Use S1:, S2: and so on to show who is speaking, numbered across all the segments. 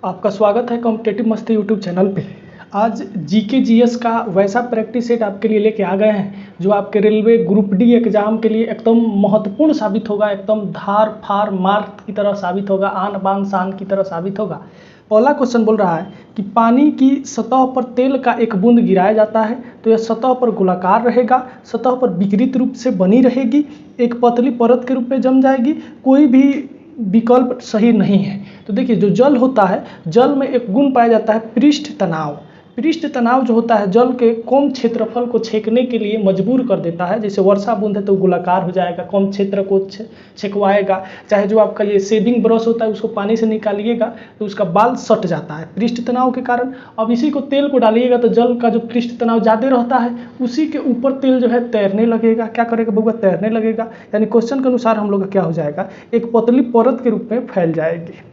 S1: आपका स्वागत है कॉम्पिटेटिव मस्ती यूट्यूब चैनल पे। आज जीके जीएस का वैसा प्रैक्टिस सेट आपके लिए लेके आ गए हैं जो आपके रेलवे ग्रुप डी एग्जाम के लिए एकदम महत्वपूर्ण साबित होगा, एकदम धार फार मार की तरह साबित होगा, आन बान शान की तरह साबित होगा। पहला क्वेश्चन बोल रहा है कि पानी की सतह पर तेल का एक बूंद गिराया जाता है तो यह सतह पर गोलाकार रहेगा, सतह पर विकृत रूप से बनी रहेगी, एक पतली परत के रूप में जम जाएगी, कोई भी विकल्प सही नहीं है। तो देखिए, जो जल होता है, जल में एक गुण पाया जाता है पृष्ठ तनाव। पृष्ठ तनाव जो होता है जल के कम क्षेत्रफल को छेकने के लिए मजबूर कर देता है। जैसे वर्षा बूंद है तो गोलाकार हो जाएगा, कम क्षेत्र को छेकवाएगा। चाहे जो आपका ये शेविंग ब्रश होता है उसको पानी से निकालिएगा तो उसका बाल सट जाता है पृष्ठ तनाव के कारण। अब इसी को तेल को डालिएगा तो जल का जो पृष्ठ तनाव ज़्यादा रहता है उसी के ऊपर तेल जो है तैरने लगेगा। क्या करेगा बउआ? तैरने लगेगा। यानी क्वेश्चन के अनुसार हम लोग का क्या हो जाएगा, एक पतली परत के रूप में फैल जाएगी।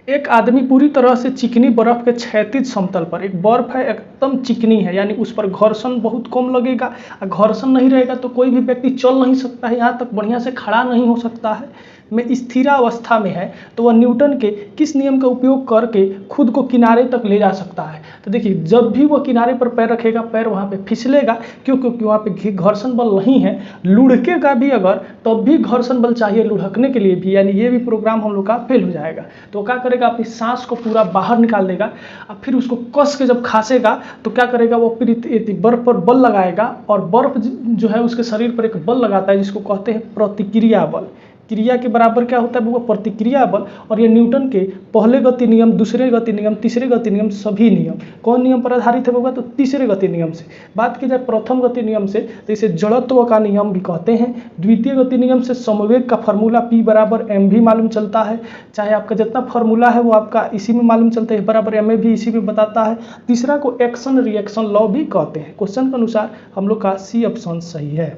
S1: एक आदमी पूरी तरह से चिकनी बर्फ के क्षैतिज समतल पर, एक बर्फ है एकदम चिकनी है यानी उस पर घर्षण बहुत कम लगेगा। घर्षण नहीं रहेगा तो कोई भी व्यक्ति चल नहीं सकता है, यहाँ तक बढ़िया से खड़ा नहीं हो सकता है, में स्थिरावस्था में है तो वह न्यूटन के किस नियम का उपयोग करके खुद को किनारे तक ले जा सकता है। तो देखिए, जब भी वह किनारे पर पैर रखेगा पैर वहाँ पे फिसलेगा, क्योंकि वहाँ पे घर्षण बल नहीं है। लुढ़केगा भी अगर तब भी घर्षण बल चाहिए लुढ़कने के लिए भी, यानी ये भी प्रोग्राम हम लोग का फेल हो जाएगा। तो क्या करेगा, अपनी सांस को पूरा बाहर निकाल देगा और फिर उसको कस के जब खासेगा तो क्या करेगा, वो फिर बर्फ पर बल लगाएगा और बर्फ जो है उसके शरीर पर एक बल लगाता है जिसको कहते हैं प्रतिक्रिया बल। क्रिया के बराबर क्या होता है वो प्रतिक्रिया बल। और ये न्यूटन के पहले गति नियम, दूसरे गति नियम, तीसरे गति नियम, सभी नियम कौन नियम पर आधारित है होगा, तो तीसरे गति नियम से। बात की जाए प्रथम गति नियम से तो इसे जड़त्व का नियम भी कहते हैं। द्वितीय गति नियम से समवेग का फार्मूला P बराबर mv मालूम चलता है। चाहे आपका जितना फार्मूला है वो आपका इसी में मालूम चलता है, बराबर ma भी इसी में बताता है। तीसरा को एक्शन रिएक्शन लॉ भी कहते हैं। क्वेश्चन के अनुसार हम लोग का सी ऑप्शन सही है।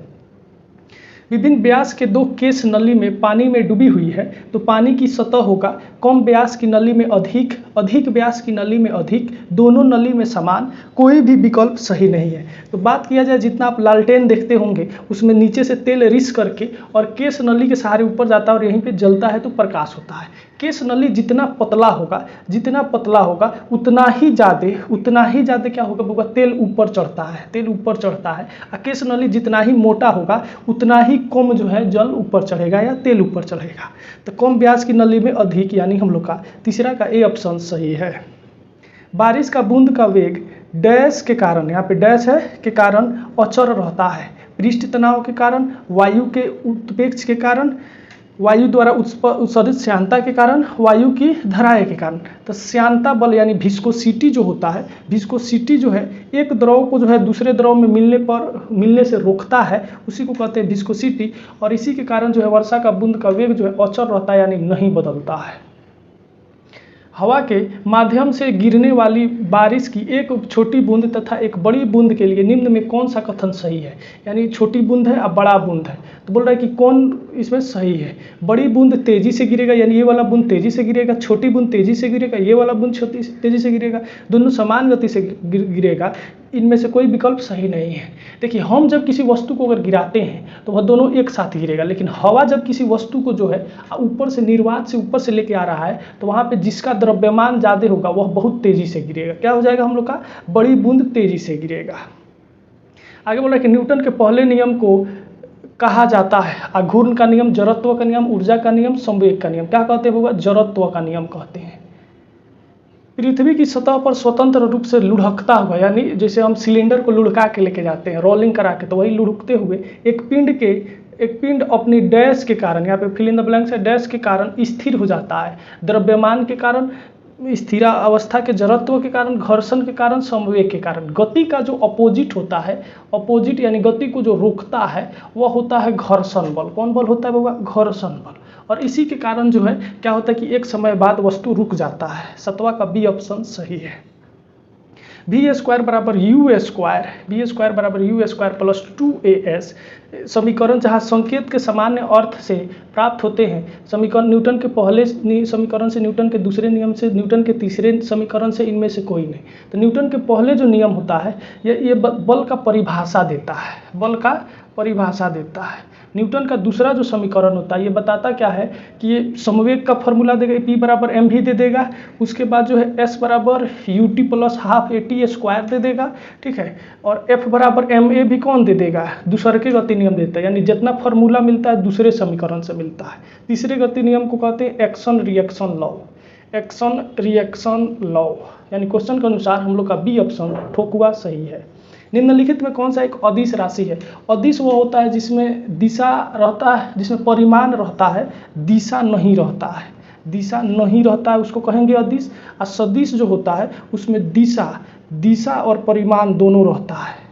S1: विभिन्न व्यास के दो केस नली में पानी में डूबी हुई है तो पानी की सतह होगा कम व्यास की नली में अधिक, अधिक व्यास की नली में अधिक, दोनों नली में समान, कोई भी विकल्प सही नहीं है। तो बात किया जाए, जितना आप लालटेन देखते होंगे उसमें नीचे से तेल रिस करके और केस नली के सहारे ऊपर जाता है और यहीं पे जलता है तो प्रकाश होता है। केस नली जितना पतला होगा, जितना पतला होगा उतना ही ज़्यादा क्या होगा, तेल ऊपर चढ़ता है, तेल ऊपर चढ़ता है। और केस नली जितना ही मोटा होगा उतना ही कम जो है जल ऊपर चढ़ेगा या तेल ऊपर चढ़ेगा। तो कम व्यास की नली में अधिक, यानी हम लोग का तीसरा का ए ऑप्शन सही है। बारिश का बूंद का वेग डैश के कारण, यहाँ पे डैश है, के कारण अचर रहता है। पृष्ठ तनाव के कारण, वायु के उत्प्रेक्ष के कारण, वायु द्वारा उत्सर्जित श्यानता के कारण, वायु की धराए के कारण। तो श्यानता बल यानी विस्कोसिटी जो होता है, विस्कोसिटी जो है एक द्रव को जो है दूसरे द्रव में मिलने से रोकता है, उसी को कहते हैं विस्कोसिटी। और इसी के कारण जो है वर्षा का बूंद का वेग जो है अचर रहता है यानी नहीं बदलता है। हवा के माध्यम से गिरने वाली बारिश की एक छोटी बूंद तथा एक बड़ी बूंद के लिए निम्न में कौन सा कथन सही है। यानी छोटी बूंद है और बड़ा बूंद है, तो बोल रहा है कि कौन इसमें सही है। बड़ी बूंद तेजी से गिरेगा यानी ये वाला बूंद तेजी से गिरेगा, छोटी बूंद तेजी से गिरेगा, ये वाला बूंद छोटी तेजी से गिरेगा, दोनों समान गति से गिरेगा, इनमें से कोई विकल्प सही नहीं है। देखिए, हम जब किसी वस्तु को अगर गिराते हैं तो वह दोनों एक साथ गिरेगा, लेकिन हवा जब किसी वस्तु को जो है ऊपर से निर्वात से ऊपर से लेके आ रहा है तो वहाँ पे जिसका द्रव्यमान ज़्यादा होगा वह बहुत तेजी से गिरेगा। क्या हो जाएगा हम लोग का, बड़ी बूंद तेजी से गिरेगा। आगे बोल रहा है कि न्यूटन के पहले नियम को कहा जाता है आघूर्ण का नियम, जड़त्व का नियम, ऊर्जा का नियम, संवेग का नियम। क्या कहते हैं होगा, जड़त्व का नियम कहते हैं। पृथ्वी की सतह पर स्वतंत्र रूप से लुढ़कता हुआ, यानी जैसे हम सिलेंडर को लुढ़का के लेके जाते हैं रोलिंग करा के, तो वही लुढ़कते हुए एक पिंड अपनी डैश के कारण, यहाँ पे फिल इन द ब्लैंक्स है, डैश के कारण स्थिर हो जाता है। द्रव्यमान के कारण, स्थिरा अवस्था के, जड़त्व के कारण, घर्षण के कारण, संवेग के कारण। गति का जो अपोजिट होता है, अपोजिट यानी गति को जो रोकता है वह होता है घर्षण बल। कौन बल होता है बाबा, घर्षण बल। और इसी के कारण जो है क्या होता है कि एक समय बाद वस्तु रुक जाता है। सतवा का बी ऑप्शन सही है। वी स्क्वायर बराबर यू स्क्वायर प्लस 2as समीकरण जहाँ संकेत के सामान्य अर्थ से प्राप्त होते हैं। समीकरण न्यूटन के पहले समीकरण से, न्यूटन के दूसरे नियम से, न्यूटन के तीसरे समीकरण से, इनमें से कोई नहीं। तो न्यूटन के पहले जो नियम होता है ये बल का परिभाषा देता है, बल का परिभाषा देता है। न्यूटन का दूसरा जो समीकरण होता है ये बताता क्या है कि ये समवेग का फॉर्मूला देगा, P बराबर mv दे देगा, उसके बाद जो है S बराबर ut plus half at square दे देगा, ठीक है, और F बराबर ma भी कौन दे देगा, दूसरे के गति नियम देता है, यानी जितना फॉर्मूला मिलता है दूसरे समीकरण से मिलता है। तीसरे गति नियम को कहते हैं action reaction law, action reaction law, यानी क्वेश्चन के अनुसार हम लोग का बी ऑप्शन ठोकुआ सही है। निम्नलिखित में कौन सा एक अदिश राशि है? अदिश वो होता है जिसमें दिशा रहता है, जिसमें परिमाण रहता है, दिशा नहीं रहता है, दिशा नहीं रहता है उसको कहेंगे अदिश। और सदिश जो होता है उसमें दिशा और परिमाण दोनों रहता है।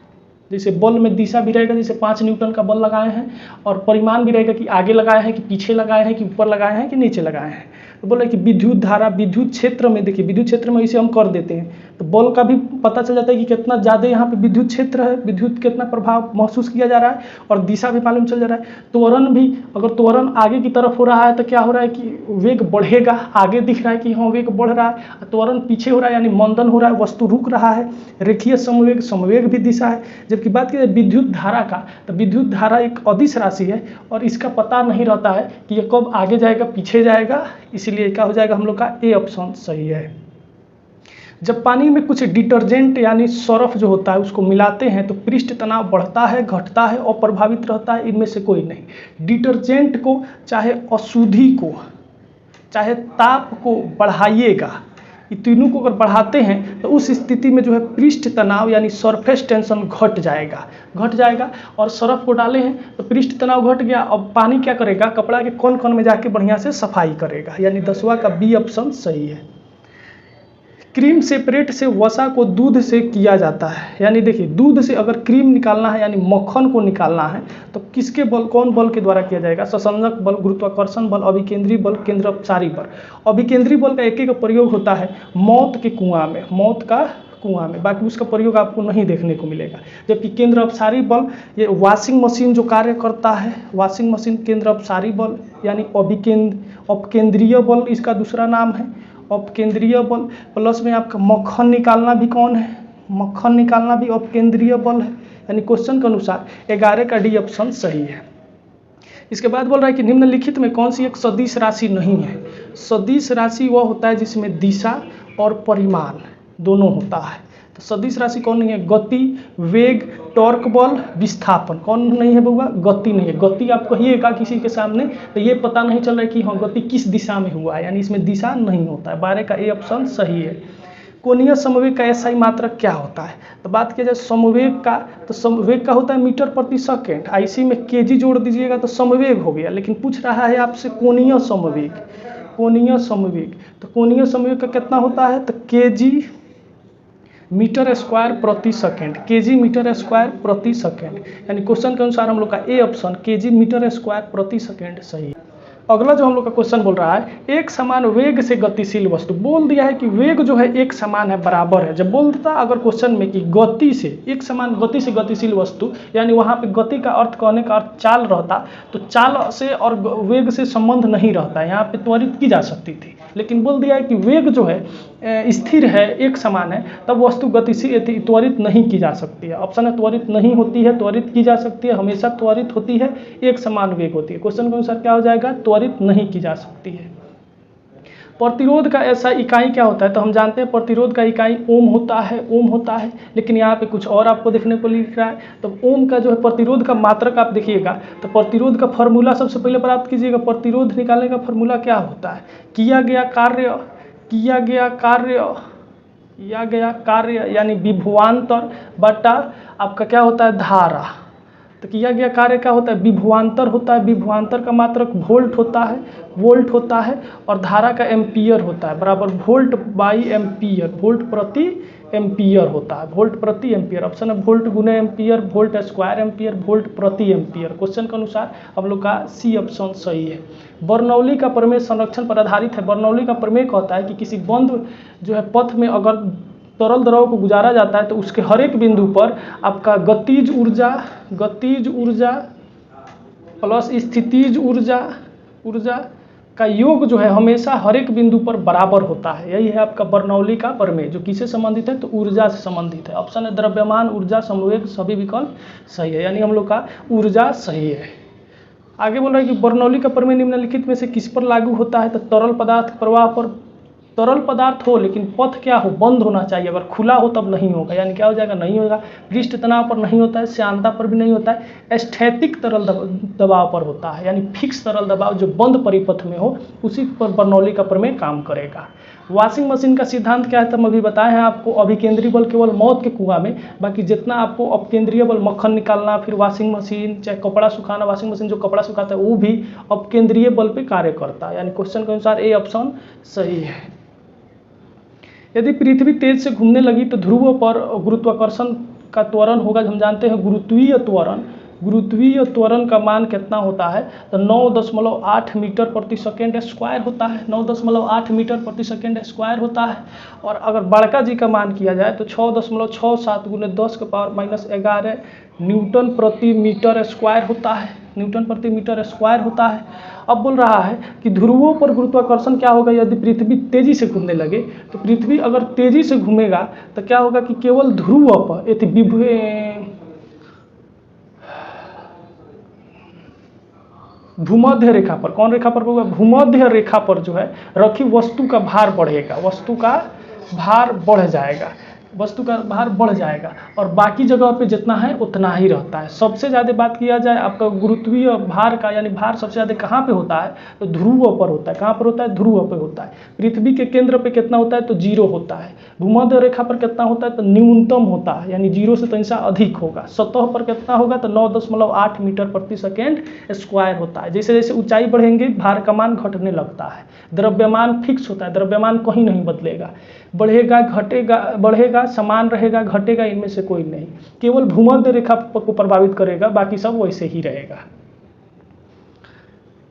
S1: जैसे बल में दिशा भी रहेगा, जैसे 5 न्यूटन का बल लगाए हैं, और परिमाण भी रहेगा कि आगे लगाए हैं कि पीछे लगाए हैं कि ऊपर लगाए हैं कि नीचे लगाए हैं। तो बोले कि विद्युत धारा विद्युत क्षेत्र में, देखिए विद्युत क्षेत्र में इसे हम कर देते हैं तो बल का भी पता चल जाता है कि कितना ज़्यादा यहाँ पे विद्युत क्षेत्र है, विद्युत कितना प्रभाव महसूस किया जा रहा है, और दिशा भी मालूम चल जा रहा है। त्वरण भी, अगर त्वरण आगे की तरफ हो रहा है तो क्या हो रहा है कि वेग बढ़ेगा, आगे दिख रहा है कि हाँ वेग बढ़ रहा है, त्वरण पीछे हो रहा है यानी मंदन हो रहा है, वस्तु रुक रहा है। रेखीय समवेग, समवेग भी दिशा है। जबकि बात की जाए विद्युत धारा का, तो विद्युत धारा एक अदिश राशि है और इसका पता नहीं रहता है कि ये कब आगे जाएगा पीछे जाएगा, इसीलिए क्या हो जाएगा हम लोग का ए ऑप्शन सही है। जब पानी में कुछ डिटर्जेंट यानी सर्फ जो होता है उसको मिलाते हैं तो पृष्ठ तनाव बढ़ता है, घटता है और प्रभावित रहता है, इनमें से कोई नहीं। डिटर्जेंट को चाहे अशुद्धि को चाहे ताप को बढ़ाइएगा, ये तीनों को अगर बढ़ाते हैं तो उस स्थिति में जो है पृष्ठ तनाव यानी सरफेस टेंशन घट जाएगा। और सर्फ को डाले हैं तो पृष्ठ तनाव घट गया। अब पानी क्या करेगा, कपड़ा के कौन कौन में जाके बढ़िया से सफाई करेगा, यानी 10वां का बी ऑप्शन सही है। क्रीम सेपरेट से वसा को दूध से किया जाता है, यानी देखिए दूध से अगर क्रीम निकालना है यानी मक्खन को निकालना है तो किसके बल, कौन बल के द्वारा किया जाएगा? ससंजक बल, गुरुत्वाकर्षण बल, अभिकेंद्री बल, केंद्र अपसारी बल। अभिकेंद्री बल का एक प्रयोग होता है मौत के कुआं में, मौत का कुआं में, बाकी उसका प्रयोग आपको नहीं देखने को मिलेगा। जबकि केंद्र अपसारी बल ये वॉशिंग मशीन जो कार्य करता है, वॉशिंग मशीन केंद्र अपसारी बल यानी अपकेंद्रीय बल इसका दूसरा नाम है। अपकेंद्रीय बल प्लस में आपका मक्खन निकालना भी कौन है, मक्खन निकालना भी अपकेंद्रीय बल है, यानी क्वेश्चन के अनुसार 11 का डी ऑप्शन सही है। इसके बाद बोल रहा है कि निम्नलिखित में कौन सी एक सदिश राशि नहीं है? सदिश राशि वह होता है जिसमें दिशा और परिमाण दोनों होता है। तो सदिश राशि कौन नहीं है? गति, वेग, टॉर्क बल, विस्थापन। कौन नहीं है बउआ? गति नहीं है। गति आप कहिएगा किसी के सामने तो ये पता नहीं चल रहा है कि हाँ गति किस दिशा में हुआ है, यानी इसमें दिशा नहीं होता है। 12 का ए ऑप्शन सही है। कोणीय समवेग का एसआई मात्रक क्या होता है? तो बात किया जाए समवेग का, तो समवेग का होता है मीटर प्रति सेकेंड, आईसी में केजी जोड़ दीजिएगा तो समवेग हो गया। लेकिन पूछ रहा है आपसे कोणीय समवेग, कोणीय समवेग, तो कोणीय समवेग का कितना होता है? तो केजी मीटर स्क्वायर प्रति सेकेंड, केजी मीटर स्क्वायर प्रति सेकेंड, यानी क्वेश्चन के अनुसार हम लोग का A option KG metre square प्रति सेकेंड सही है। अगला जो हम लोग का क्वेश्चन बोल रहा है, एक समान वेग से गतिशील वस्तु, बोल दिया है कि वेग जो है एक समान है, बराबर है। जब बोलता अगर क्वेश्चन में कि गति से, एक समान गति से गतिशील वस्तु, यानी वहाँ पे गति का अर्थ कहने का अर्थ चाल रहता, तो चाल से और वेग से संबंध नहीं रहता, यहाँ पे त्वरित की जा सकती थी। लेकिन बोल दिया है कि वेग जो है स्थिर है, एक समान है, तब वस्तु गतिशील त्वरित नहीं की जा सकती है। ऑप्शन है त्वरित नहीं होती है, त्वरित की जा सकती है, हमेशा त्वरित होती है, एक समान वेग होती है। क्वेश्चन के अनुसार क्या हो जाएगा? त्वरित नहीं की जा सकती है। प्रतिरोध का ऐसा इकाई क्या होता है? तो हम जानते हैं प्रतिरोध का इकाई ओम होता है, ओम होता है, लेकिन यहाँ पे कुछ और आपको देखने को लिख रहा है। तो ओम का जो है प्रतिरोध का मात्रक आप देखिएगा तो प्रतिरोध का फॉर्मूला सबसे पहले प्राप्त कीजिएगा। प्रतिरोध निकालने का फॉर्मूला क्या होता है? किया गया कार्य यानी विभवांतर बटा आपका क्या होता है? धारा। तो किया गया कार्य क्या होता है? विभवांतर होता है। विभवांतर का मात्रक वोल्ट होता है, और धारा का एम्पियर होता है, बराबर वोल्ट बाई एम्पियर, वोल्ट प्रति एम्पियर होता है, वोल्ट प्रति एम्पियर। ऑप्शन है वोल्ट गुने ampere, volt square ampere, volt प्रति एम्पियर। क्वेश्चन के अनुसार हम लोग का सी ऑप्शन सही है। बर्नौली का प्रमेय संरक्षण पर आधारित है। बर्नौली का प्रमेय कहता है कि किसी बंद जो है पथ में अगर तरल द्रव को गुजारा जाता है तो उसके हर एक बिंदु पर आपका गतिज ऊर्जा प्लस स्थितिज ऊर्जा का योग जो है हमेशा हर एक बिंदु पर बराबर होता है। यही है आपका बर्नौली का प्रमेय, जो किससे संबंधित है, तो ऊर्जा से संबंधित है। ऑप्शन है द्रव्यमान, ऊर्जा, संवेग, सभी विकल्प सही है, यानी हम लोग का ऊर्जा सही है। आगे बोल रहा है कि बर्नौली का प्रमेय निम्नलिखित में से किस पर लागू होता है, तो तरल पदार्थ प्रवाह पर। तरल पदार्थ हो लेकिन पथ क्या हो, बंद होना चाहिए। अगर खुला हो तब नहीं होगा, यानी क्या हो जाएगा, नहीं होगा। पृष्ठ तनाव पर नहीं होता है, श्यानता पर भी नहीं होता है। स्थैतिक तरल दबाव पर होता है, यानी फिक्स तरल दबाव जो बंद परिपथ में हो, उसी पर बर्नौली का प्रमेय काम करेगा। वॉशिंग मशीन का सिद्धांत क्या है, तो हम अभी बताए हैं आपको। अभिकेंद्रीय बल केवल मौत के कुआं में, बाकी जितना आपको अपकेंद्रीय बल, मक्खन निकालना, फिर वॉशिंग मशीन, चाहे कपड़ा सुखाना, वॉशिंग मशीन जो कपड़ा सुखाता है वो भी अपकेंद्रीय बल पे कार्य करता है, यानी क्वेश्चन के अनुसार ए ऑप्शन सही है। यदि पृथ्वी तेज से घूमने लगी तो ध्रुवों पर गुरुत्वाकर्षण का त्वरण होगा। हम जानते हैं गुरुत्वीय त्वरण, गुरुत्वीय त्वरण का मान कितना होता है, तो 9.8 मीटर प्रति सेकेंड स्क्वायर होता है। 9.8 मीटर प्रति सेकेंड स्क्वायर होता है। और अगर बड़का जी का मान किया जाए तो 6.67 गुने 10⁻11 न्यूटन प्रति मीटर स्क्वायर होता है, न्यूटन प्रति मीटर स्क्वायर होता है। अब बोल रहा है कि ध्रुवों पर गुरुत्वाकर्षण क्या होगा यदि पृथ्वी तेजी से घूमने लगे। तो पृथ्वी अगर तेजी से घूमेगा तो क्या होगा कि केवल ध्रुव पर, भूमध्य रेखा पर, कौन रेखा पर होगा, भूमध्य रेखा पर जो है रखी वस्तु का भार बढ़ेगा, वस्तु का भार बढ़ जाएगा, वस्तु का भार बढ़ जाएगा। और बाकी जगह पे जितना है उतना ही रहता है। सबसे ज़्यादा बात किया जाए आपका गुरुत्वीय भार का, यानी भार सबसे ज़्यादा कहाँ पे होता है, तो ध्रुव पर होता है। कहाँ पर होता है, ध्रुव पर होता है। पृथ्वी के केंद्र पे कितना होता है, तो 0 होता है। भूमध्य रेखा पर कितना होता है, तो न्यूनतम होता है, यानी 0 से थोड़ा अधिक होगा। सतह पर कितना होगा, तो 9.8 मीटर प्रति सेकेंड स्क्वायर होता है। जैसे जैसे ऊंचाई बढ़ेंगे भार का मान घटने लगता है। द्रव्यमान फिक्स होता है, द्रव्यमान कहीं नहीं बदलेगा, बढ़ेगा घटेगा, बढ़ेगा समान रहेगा, घटेगा इनमें से कोई नहीं। केवल भूमध्य रेखा को प्रभावित करेगा, बाकी सब वैसे ही रहेगा।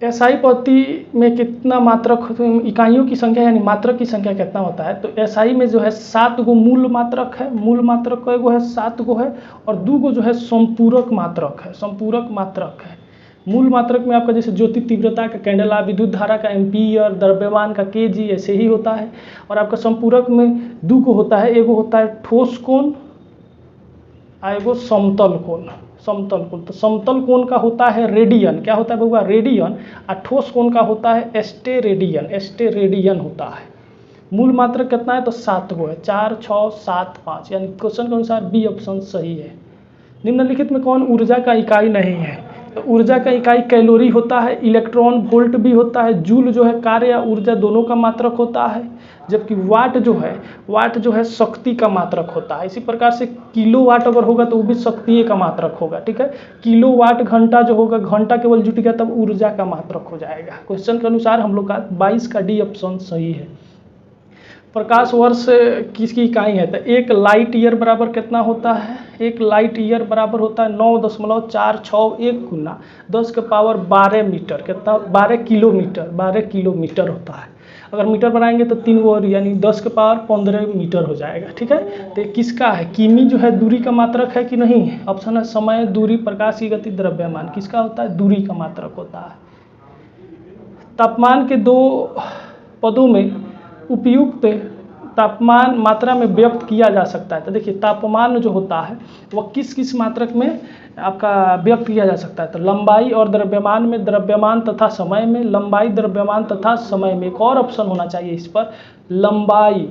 S1: एसआई पद्धति में कितना मात्रक, इकाइयों की संख्या यानी मात्रक की संख्या कितना होता है, तो एसआई में जो है 7 गो मूल मात्रक है। मूल मात्रक कई गो है, 7 गो है। और 2 गो जो है संपूरक मात्रक है, संपूरक मात्रक है। मूल मात्रक में आपका जैसे ज्योति तीव्रता का कैंडेला, विद्युत धारा का एम्पीयर, द्रव्यमान का केजी, ऐसे ही होता है। और आपका संपूरक में 2 को होता है, एगो होता है ठोस कोण और एगो समतल कोण। समतल कोण, तो समतल कोण का होता है रेडियन, क्या होता है बउआ, रेडियन। और ठोस कोण का होता है एस्टेरेडियन, एस्टेरेडियन होता है। मूल मात्रक कितना है, तो 7 गो है, 4, 6, 7, 5, यानी क्वेश्चन के अनुसार बी ऑप्शन सही है। निम्नलिखित में कौन ऊर्जा का इकाई नहीं है, तो ऊर्जा का इकाई कैलोरी होता है, इलेक्ट्रॉन वोल्ट भी होता है, जूल जो है कार्य या ऊर्जा दोनों का मात्रक होता है, जबकि वाट जो है शक्ति का मात्रक होता है। इसी प्रकार से किलोवाट अगर होगा तो वो भी शक्ति का मात्रक होगा, ठीक है। किलोवाट घंटा जो होगा, घंटा केवल जुट गया तब ऊर्जा का मात्रक हो जाएगा। क्वेश्चन के अनुसार हम लोग का 22 का डी ऑप्शन सही है। प्रकाश वर्ष किसकी इकाई है, तो 1 लाइट ईयर बराबर कितना होता है, 1 लाइट ईयर बराबर होता है 9.461 गुना 10⁻12 मीटर, कितना, 12 किलोमीटर, 12 किलोमीटर होता है। अगर मीटर बनाएंगे तो 3 और यानी 10⁻15 मीटर हो जाएगा, ठीक है। तो ये किसका है, किमी जो है दूरी का मात्रक है कि नहीं, ऑप्शन है समय, दूरी, प्रकाश की गति, द्रव्यमान। किसका होता है, दूरी का मात्रक होता है। तापमान के 2 पदों में उपयुक्त तापमान मात्रा में व्यक्त किया जा सकता है। तो देखिए तापमान जो होता है वह किस किस मात्रक में आपका व्यक्त किया जा सकता है, तो लंबाई और द्रव्यमान में, द्रव्यमान तथा समय में, लंबाई, द्रव्यमान तथा समय में। एक और ऑप्शन होना चाहिए इस पर, लंबाई,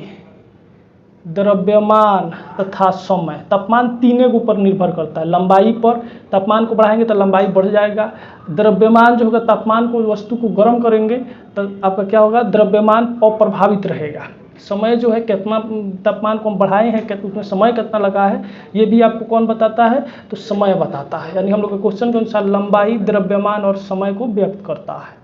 S1: द्रव्यमान तथा समय। तापमान 3 के ऊपर निर्भर करता है। लंबाई पर तापमान को बढ़ाएंगे तो लंबाई बढ़ जाएगा। द्रव्यमान जो होगा, तापमान को, वस्तु को गर्म करेंगे तो आपका क्या होगा, द्रव्यमान अप्रभावित रहेगा। समय जो है कितना तापमान को हम बढ़ाए हैं, कितना उसमें समय कितना लगा है, ये भी आपको कौन बताता है, तो समय बताता है। यानी हम लोग के क्वेश्चन के अनुसार लंबाई, द्रव्यमान और समय को व्यक्त करता है।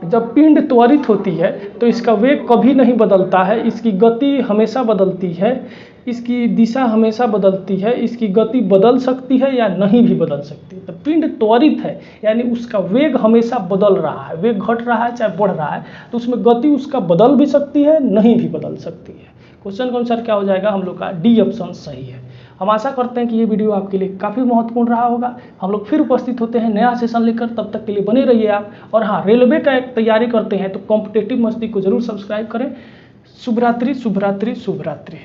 S1: जब पिंड त्वरित होती है तो इसका वेग कभी नहीं बदलता है, इसकी गति हमेशा बदलती है, इसकी दिशा हमेशा बदलती है, इसकी गति बदल सकती है या नहीं भी बदल सकती है। तो पिंड त्वरित है यानी उसका वेग हमेशा बदल रहा है, वेग घट रहा है चाहे बढ़ रहा है, तो उसमें गति उसका बदल भी सकती है, नहीं भी बदल सकती है। क्वेश्चन के अनुसार क्या हो जाएगा, हम लोग का डी ऑप्शन सही है। हम आशा करते हैं कि ये वीडियो आपके लिए काफ़ी महत्वपूर्ण रहा होगा। हम लोग फिर उपस्थित होते हैं नया सेशन लेकर, तब तक के लिए बने रहिए आप। और हाँ, रेलवे का एक तैयारी करते हैं तो कॉम्पिटिटिव मस्ती को जरूर सब्सक्राइब करें। शुभ रात्रि, शुभ रात्रि, शुभ रात्रि।